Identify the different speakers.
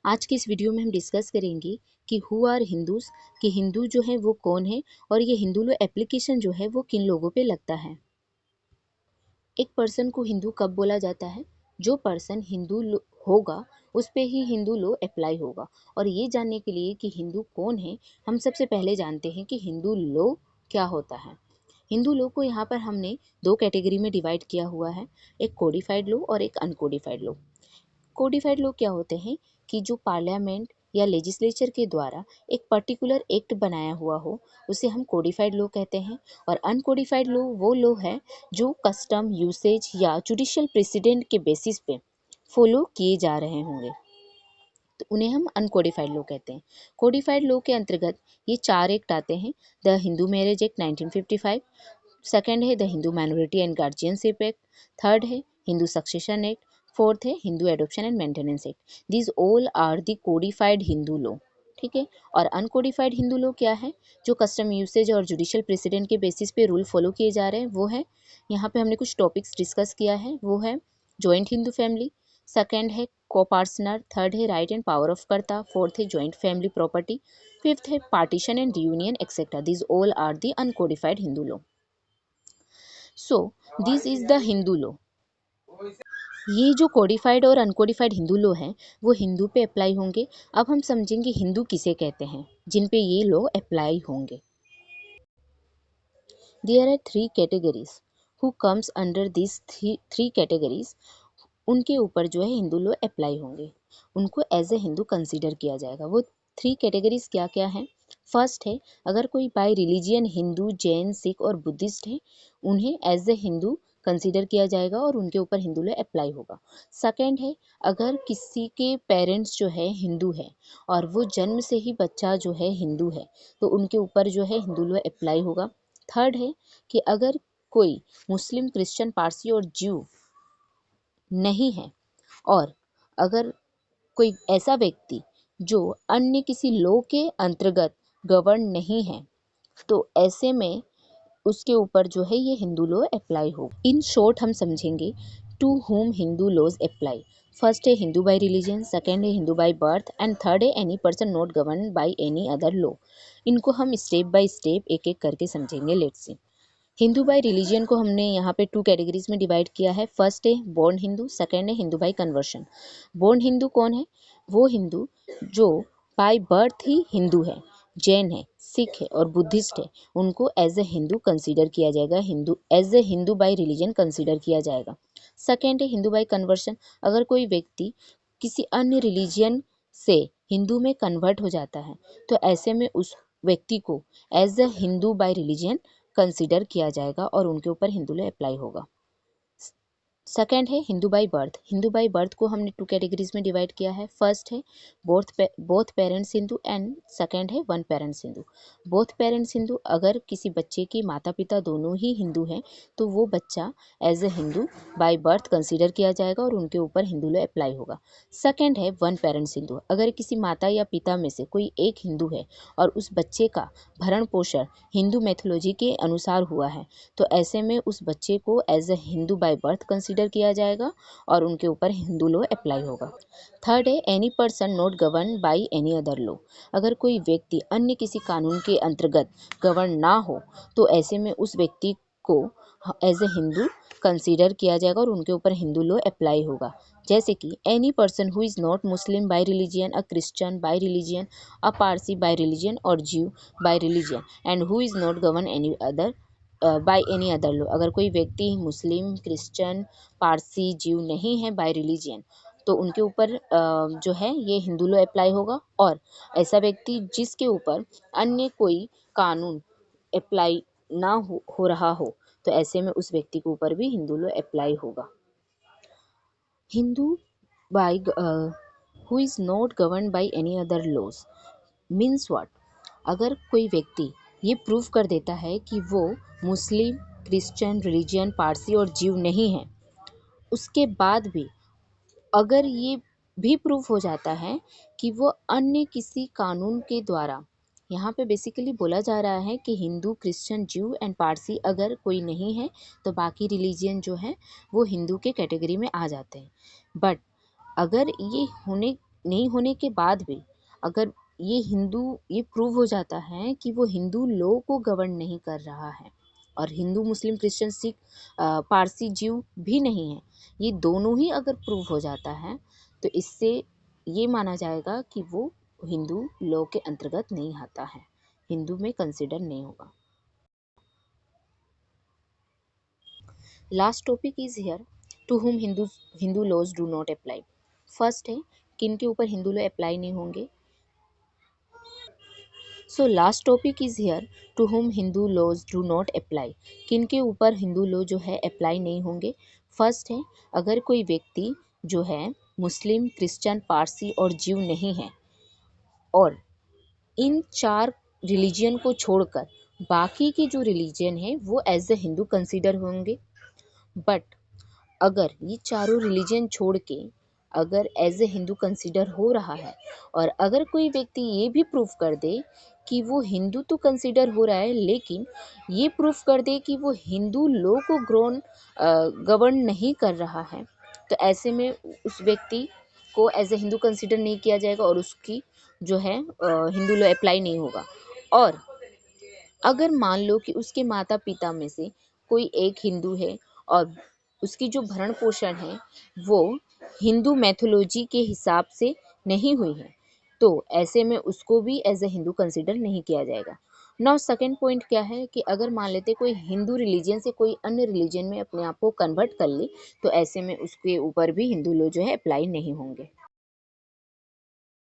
Speaker 1: आज के इस वीडियो में हम डिस्कस करेंगे कि हु आर हिंदूज, कि हिंदू जो है वो कौन है और ये हिंदू लो एप्लीकेशन जो है वो किन लोगों पे लगता है। एक पर्सन को हिंदू कब बोला जाता है? जो पर्सन होगा उस पे ही हिंदू लो अप्लाई होगा। और ये जानने के लिए कि हिंदू कौन है, हम सबसे पहले जानते हैं कि हिंदू लो क्या होता है। हिंदू लो को यहाँ पर हमने दो कैटेगरी में डिवाइड किया हुआ है, एक कोडिफाइड लो और एक अनकोडिफाइड लो। कोडिफाइड लो क्या होते हैं कि जो पार्लियामेंट या लेजिस्लेचर के द्वारा एक पर्टिकुलर एक्ट बनाया हुआ हो, उसे हम कोडिफाइड लो कहते हैं। और अनकोडिफाइड लो वो लो है जो कस्टम, यूसेज या जुडिशियल प्रेसिडेंट के बेसिस पे फॉलो किए जा रहे होंगे, तो उन्हें हम अनकोडिफाइड लो कहते हैं। कोडिफाइड लो के अंतर्गत ये चार एक्ट आते हैं: the Hindu marriage act 1955, second है the Hindu minority and guardianship act, third है हिंदू सक्सेशन एक्ट, फोर्थ है Hindu adoption and maintenance act. These all are the codified Hindu law. ठीक है। और अनकोडिफाइड हिंदू लॉ क्या है? जो कस्टम, यूसेज और जुडिशियल प्रेसिडेंट के बेसिस पे रूल फॉलो किए जा रहे हैं वो है, यहाँ पे हमने कुछ टॉपिक्स डिस्कस किया है, वो है जॉइंट हिंदू फैमिली, सेकंड है को-पार्टनर, थर्ड है right and power of karta, fourth है जॉइंट फैमिली प्रॉपर्टी, फिफ्थ है partition and union etcetera. These all are the uncodified Hindu law. So this is the Hindu law. ये जो कोडिफाइड और अनकोडिफाइड हिंदू लॉ है वो हिंदू पे अप्लाई होंगे। अब हम समझेंगे हिंदू किसे कहते हैं जिन पे ये लॉ अप्लाई होंगे। There are three categories who comes under this three categories. उनके ऊपर जो है हिंदू लॉ अप्लाई होंगे, उनको एज ए हिंदू कंसीडर किया जाएगा। वो थ्री कैटेगरीज क्या क्या हैं? फर्स्ट है, अगर कोई बाय रिलीजियन हिंदू, जैन, सिख और बुद्धिस्ट है, उन्हें एज ए हिंदू कंसीडर किया जाएगा और उनके ऊपर हिंदू लॉ अप्लाई होगा। सेकंड है, अगर किसी के पेरेंट्स जो है हिंदू है और वो जन्म से ही बच्चा जो है हिंदू है, तो उनके ऊपर जो है हिंदू लॉ अप्लाई होगा। थर्ड है कि अगर कोई मुस्लिम, क्रिश्चियन, पारसी और ज्यू नहीं है, और अगर कोई ऐसा व्यक्ति जो अन्य किसी लॉ के अंतर्गत गवर्न नहीं है, तो ऐसे में उसके ऊपर जो है ये हिंदू लॉ अप्लाई हो। इन शॉर्ट हम समझेंगे to whom Hindu laws apply. First है हिंदू बाय रिलीजन, सेकेंड है Hindu by birth and third है any person not govern by any other law. इनको हम स्टेप बाय स्टेप एक एक करके समझेंगे। Let's see. Hindu by religion को हमने यहाँ पे टू कैटेगरीज में डिवाइड किया है। फर्स्ट है बोर्न हिंदू, सेकंड है Hindu by conversion. Born Hindu कौन है? वो हिंदू जो बाय बर्थ ही हिंदू है, जैन है, सिख है और बुद्धिस्ट है, उनको एज ए हिंदू कंसीडर किया जाएगा, Hindu as a Hindu by religion consider किया जाएगा। सेकंड है हिंदू बाय कन्वर्शन। अगर कोई व्यक्ति किसी अन्य रिलीजियन से हिंदू में कन्वर्ट हो जाता है, तो ऐसे में उस व्यक्ति को as a Hindu by religion consider किया जाएगा और उनके ऊपर हिंदू लॉ अप्लाई होगा। सेकंड है Hindu by birth. Hindu by birth को हमने टू कैटेगरीज में डिवाइड किया है। फर्स्ट है both parents Hindu and second है one parents Hindu. Both parents Hindu, अगर किसी बच्चे के माता पिता दोनों ही हिंदू हैं, तो वो बच्चा as a Hindu by birth consider किया जाएगा और उनके ऊपर हिंदू लॉ अप्लाई होगा। सेकंड है वन पेरेंट्स हिंदू। अगर किसी माता या पिता में से कोई एक हिंदू है और उस बच्चे का भरण पोषण हिंदू मैथोलॉजी के अनुसार हुआ है, तो ऐसे में उस बच्चे को as a Hindu by birth consider किया जाएगा और उनके ऊपर हिंदू लॉ अप्लाई होगा। थर्ड है any person not govern by any other law. अगर कोई व्यक्ति अन्य किसी कानून के अंतर्गत गवर्न ना हो, तो ऐसे में उस व्यक्ति को एज ए हिंदू कंसीडर किया जाएगा और उनके ऊपर हिंदू लॉ अप्लाई होगा। जैसे कि any person who is not Muslim by religion, a Christian by religion, a Parsi by religion or Jew by religion and who is not govern any other by any other law. अगर कोई व्यक्ति मुस्लिम, Christian, Parsi, ज्यू नहीं है bye religion, तो उनके ऊपर जो है ये हिंदू लॉ अप्लाई होगा। और ऐसा व्यक्ति जिसके ऊपर अन्य कोई कानून अप्लाई ना हो रहा हो, तो ऐसे में उस व्यक्ति के ऊपर भी हिंदू लॉ अप्लाई होगा। Hindu by who is not govern by any other laws means what? अगर कोई व्यक्ति ये प्रूव कर देता है कि वो मुस्लिम, क्रिश्चियन, रिलीजियन, पारसी और ज्यू नहीं है, उसके बाद भी अगर ये भी प्रूफ हो जाता है कि वो अन्य किसी कानून के द्वारा, यहाँ पे बेसिकली बोला जा रहा है कि हिंदू, क्रिश्चियन, ज्यू एंड पारसी अगर कोई नहीं है, तो बाकी रिलीजियन जो है वो हिंदू के कैटेगरी में आ जाते हैं। बट अगर ये होने नहीं होने के बाद भी अगर ये प्रूव हो जाता है कि वो हिंदू लोगों को गवर्न नहीं कर रहा है और हिंदू मुस्लिम क्रिश्चियन सिख पारसी जीव भी नहीं है, ये दोनों ही अगर प्रूव हो जाता है तो इससे ये माना जाएगा कि वो हिंदू लॉ के अंतर्गत नहीं आता है, हिंदू में कंसिडर नहीं होगा। Last topic is here, to whom Hindu laws do not apply. First है किन के ऊपर हिंदू लॉ अप्लाई नहीं होंगे। So last topic is here, to whom Hindu laws do not apply. किन के ऊपर हिंदू लॉ जो है अप्लाई नहीं होंगे। फर्स्ट है अगर कोई व्यक्ति जो है मुस्लिम क्रिश्चियन पारसी और जीव नहीं है और इन 4 रिलीजियन को छोड़कर बाकी के जो रिलीजियन है वो एज ए हिंदू कंसीडर होंगे। बट अगर ये चारों रिलीजन छोड़ के अगर एज ए हिंदू कंसिडर हो रहा है और अगर कोई व्यक्ति ये भी प्रूफ कर दे कि वो हिंदू तो कंसिडर हो रहा है लेकिन ये प्रूफ कर दे कि वो हिंदू लोग को गवर्न नहीं कर रहा है, तो ऐसे में उस व्यक्ति को एज ए हिंदू कंसिडर नहीं किया जाएगा और उसकी जो है हिंदू लॉ अप्लाई नहीं होगा। और अगर मान लो कि उसके माता पिता में से कोई एक हिंदू है और उसकी जो भरण पोषण है वो हिंदू मैथोलॉजी के हिसाब से नहीं हुई है, तो ऐसे में उसको भी एज ए हिंदू कंसिडर नहीं किया जाएगा। नाउ सेकेंड पॉइंट क्या है कि अगर मान लेते कोई हिंदू रिलीजन से कोई अन्य रिलीजन में अपने आप को कन्वर्ट कर ले, तो ऐसे में उसके ऊपर भी हिंदू लॉ जो है अप्लाई नहीं होंगे।